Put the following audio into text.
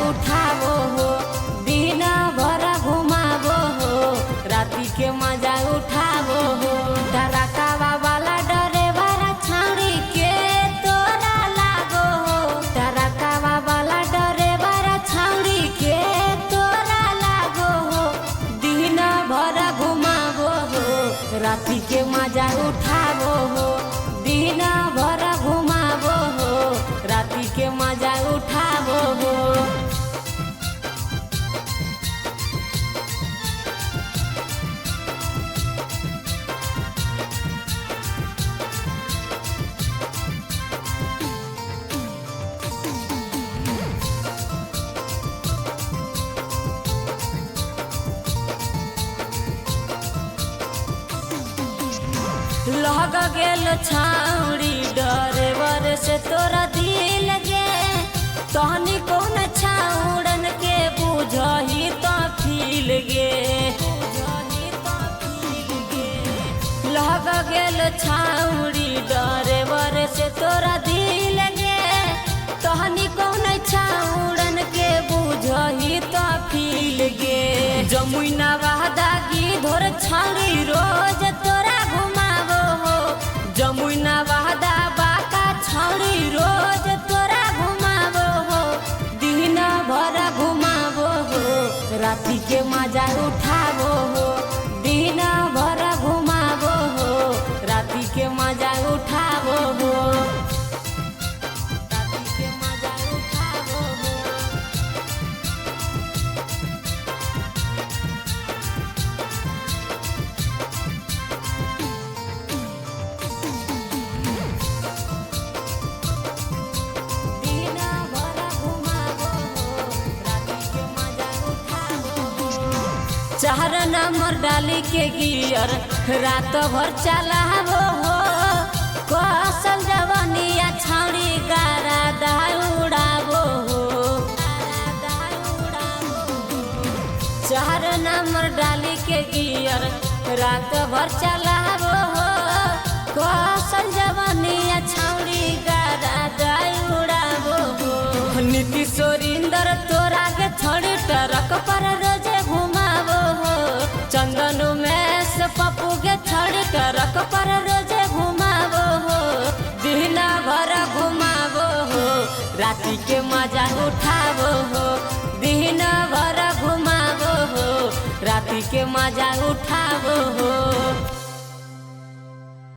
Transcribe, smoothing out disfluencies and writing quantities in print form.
उठावो हो, दिन भर घुमावो हो, राती के मजा उठावो हो। डरकावा वाला ड्राइवर छौड़ी के तोरा लागो हो, डरकावा वाला ड्राइवर छौड़ी के तोरा लागो हो, दिन भर घुमावो हो, राती के मजा उठावो हो, दिन भर घुमावो हो, राती के मजा उठावो हो। लग गेल छौड़ी ड्राइवर से तोरा दिल गे, तहनी कौन छौड़न के बुझही तो फील गे। लग गेल छौड़ी ड्राइवर से तोरा दिल गे, तहनी कौन छौड़न के बुझही तो फील गे। जमुना वादागी धोर छौड़ी रोज तोरा घुमावो हो, जमुना वादा बाका छौड़ी रोज तोरा घुमावो हो, दिन भर घुमावो हो, राती के मजा उठावो हो, दिन भर घुमावो हो, राती के मजा उठावो हो, राती के मजा उठावो हो। चार नंबर डाली के गियर रात भर चलावो हो, कौशल जवानिया छौड़ी गारा दौड़ावो हो। चार नंबर डाली के गियर रात भर चलावो हो, कौशल जवानिया छौड़ी गारा दौड़ावो हो। नीति सोरिंदर तोरा के छोड़ी ट्रक पर रोजे घुमावो हो, चंदनु में से पप्पू के छोड़ी ट्रक पर रोजे घुमावो हो, दिन भर घुमावो हो, राती के मजा उठावो हो, दिन भर घुमावो हो, राती के मजा उठावो हो।